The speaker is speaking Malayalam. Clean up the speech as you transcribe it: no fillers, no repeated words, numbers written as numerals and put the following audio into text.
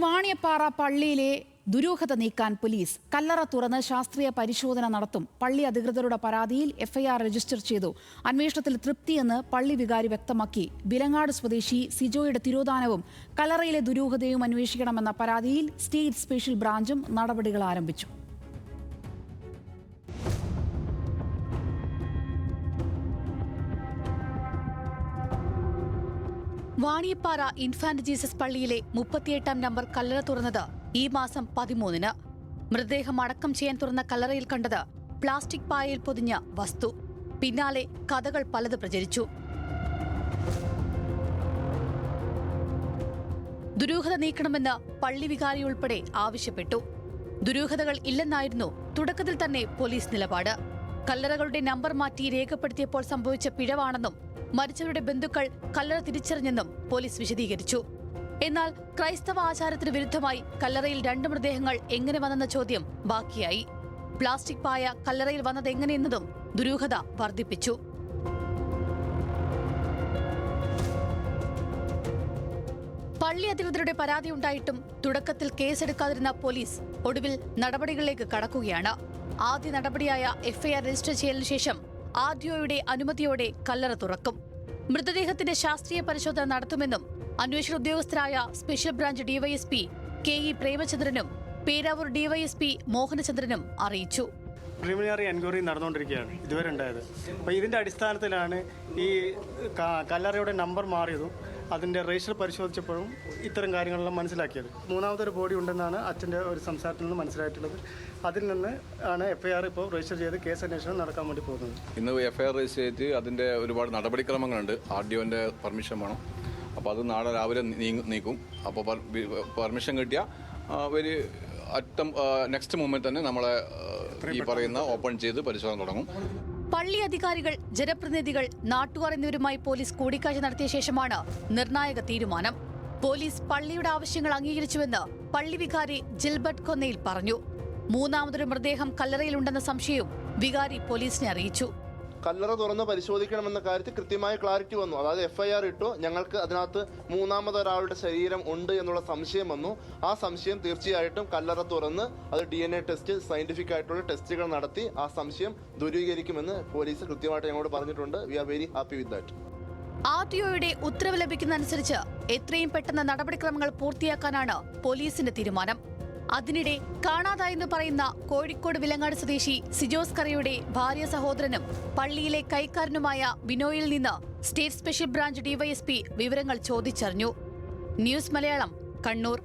വാണിയപ്പാറ പള്ളിയിലെ ദുരൂഹത നീക്കാൻ പോലീസ് കല്ലറ തുറന്ന് ശാസ്ത്രീയ പരിശോധന നടത്തും. പള്ളി അധികൃതരുടെ പരാതിയിൽ എഫ്ഐആർ രജിസ്റ്റർ ചെയ്തു. അന്വേഷണത്തിൽ തൃപ്തിയെന്ന് പള്ളി വികാരി വ്യക്തമാക്കി. വിലങ്ങാട് സ്വദേശി സിജോയുടെ തിരോധാനവും കല്ലറയിലെ ദുരൂഹതയും അന്വേഷിക്കണമെന്ന പരാതിയിൽ സ്റ്റേറ്റ് സ്പെഷ്യൽ ബ്രാഞ്ചും നടപടികൾ ആരംഭിച്ചു. വാണിയപ്പാറ ഇൻഫാന്റ് ജീസസ് പള്ളിയിലെ 38-ാം നമ്പർ കല്ലറ തുറന്നത് ഈ മാസം 13-ന്. മൃതദേഹം അടക്കം ചെയ്യാൻ തുറന്ന കല്ലറയിൽ കണ്ടത് പ്ലാസ്റ്റിക് പായയിൽ പൊതിഞ്ഞ വസ്തു. പിന്നാലെ കഥകൾ പലത് പ്രചരിച്ചു. ദുരൂഹത നീക്കണമെന്ന് പള്ളി വികാരി ഉൾപ്പെടെ ആവശ്യപ്പെട്ടു. ദുരൂഹതകൾ ഇല്ലെന്നായിരുന്നു തുടക്കത്തിൽ തന്നെ പോലീസ് നിലപാട്. കല്ലറകളുടെ നമ്പർ മാറ്റി രേഖപ്പെടുത്തിയപ്പോൾ സംഭവിച്ച പിഴവാണെന്നും മരിച്ചവരുടെ ബന്ധുക്കൾ കല്ലറ തിരിച്ചറിഞ്ഞെന്നും പോലീസ് വിശദീകരിച്ചു. എന്നാൽ ക്രൈസ്തവ ആചാരത്തിന് വിരുദ്ധമായി കല്ലറയിൽ 2 മൃതദേഹങ്ങൾ എങ്ങനെ വന്നെന്ന ചോദ്യം ബാക്കിയായി. പ്ലാസ്റ്റിക് പായ കല്ലറയിൽ വന്നതെങ്ങനെയെന്നതും ദുരൂഹത വർദ്ധിപ്പിച്ചു. പള്ളി അധികൃതരുടെ പരാതിയുണ്ടായിട്ടും തുടക്കത്തിൽ കേസെടുക്കാതിരുന്ന പോലീസ് ഒടുവിൽ നടപടികളിലേക്ക് കടക്കുകയാണ്. ആദ്യ നടപടിയായ എഫ്ഐആർ രജിസ്റ്റർ ചെയ്യലിനു ശേഷം ആർഡിഒയുടെ അനുമതിയോടെ കല്ലറ തുറക്കും. മൃതദേഹത്തിന്റെ ശാസ്ത്രീയ പരിശോധന നടത്തുമെന്നും അന്വേഷണ ഉദ്യോഗസ്ഥരായ സ്പെഷ്യൽ ബ്രാഞ്ച് ഡിവൈഎസ്പി കെ.ഇ. പ്രേമചന്ദ്രനും പേരാവൂർ ഡിവൈഎസ്പി മോഹനചന്ദ്രനും അറിയിച്ചു. പ്രിലിമിനറി എൻക്വയറി നടന്നുകൊണ്ടിരിക്കുകയാണ് ഇതുവരെ ഉണ്ടായത്. അപ്പോൾ ഇതിൻ്റെ അടിസ്ഥാനത്തിലാണ് ഈ കല്ലറയുടെ നമ്പർ മാറിയതും അതിൻ്റെ രജിസ്റ്റർ പരിശോധിച്ചപ്പോഴും ഇത്തരം കാര്യങ്ങളെല്ലാം മനസ്സിലാക്കിയത്. മൂന്നാമതൊരു ബോഡി ഉണ്ടെന്നാണ് അച്ഛൻ്റെ ഒരു സംസാരത്തിൽ നിന്ന് മനസ്സിലായിട്ടുള്ളത്. അതിൽ നിന്ന് ആണ് എഫ്ഐആർ ഇപ്പോൾ രജിസ്റ്റർ ചെയ്ത് കേസ് അന്വേഷണം നടക്കാൻ വേണ്ടി പോകുന്നത്. ഇന്ന് എഫ്ഐആർ രജിസ്റ്റർ ചെയ്ത് അതിൻ്റെ ഒരുപാട് നടപടിക്രമങ്ങളുണ്ട്. ആർഡിഒൻ്റെ പെർമിഷൻ വേണം. അപ്പോൾ അത് നാളെ രാവിലെ നീക്കും. അപ്പോൾ പെർമിഷൻ കിട്ടിയ ഒരു നെക്സ്റ്റ് മൂമെന്റ് തന്നെ നമ്മളെ ഈ പറയുന്ന ഓപ്പൺ ചെയ്ത് പരിശോധന തുടങ്ങും. പള്ളി അധികാരികൾ, ജനപ്രതിനിധികൾ, നാട്ടുകാർ എന്നിവരുമായി പോലീസ് കൂടിക്കാഴ്ച നടത്തിയ ശേഷമാണ് നിർണായക തീരുമാനം. പോലീസ് പള്ളിയുടെ ആവശ്യങ്ങൾ അംഗീകരിച്ചുവെന്ന് പള്ളി വികാരി ജിൽബർട്ട് കൊന്നയിൽ പറഞ്ഞു. മൂന്നാമതൊരു മൃതദേഹം കല്ലറയിലുണ്ടെന്ന സംശയവും വികാരി പോലീസിനെ അറിയിച്ചു. കല്ലറ തുറന്ന് പരിശോധിക്കണമെന്ന കാര്യത്തിൽ കൃത്യമായ ക്ലാരിറ്റി വന്നു. അതായത് എഫ്ഐആർ ഇട്ടു, ഞങ്ങൾക്ക് അതിനകത്ത് മൂന്നാമതൊരാളുടെ ശരീരം ഉണ്ട് എന്നുള്ള സംശയം വന്നു. ആ സംശയം തീർച്ചയായിട്ടും കല്ലറ തുറന്ന് അത് DNA ടെസ്റ്റ്, സയന്റിഫിക് ആയിട്ടുള്ള ടെസ്റ്റുകൾ നടത്തി ആ സംശയം ദൂരീകരിക്കുമെന്ന് പോലീസ് കൃത്യമായിട്ട് ഞങ്ങളോട് പറഞ്ഞിട്ടുണ്ട്. We are very happy with that. ആർടിഒയുടെ ഉത്തരവ് ലഭിക്കുന്നതനുസരിച്ച് എത്രയും പെട്ടെന്ന് നടപടിക്രമങ്ങൾ പൂർത്തിയാക്കാനാണ് പോലീസിന്റെ തീരുമാനം. അതിനിടെ കാണാതായെന്ന് പറയുന്ന കോഴിക്കോട് വിലങ്ങാട് സ്വദേശി സിജോസ് കറിയുടെ ഭാര്യ സഹോദരനും പള്ളിയിലെ കൈക്കാരനുമായ ബിനോയിൽ നിന്ന് സ്റ്റേറ്റ് സ്പെഷ്യൽ ബ്രാഞ്ച് ഡിവൈഎസ്പി വിവരങ്ങൾ ചോദിച്ചറിഞ്ഞു. ന്യൂസ് മലയാളം, കണ്ണൂർ.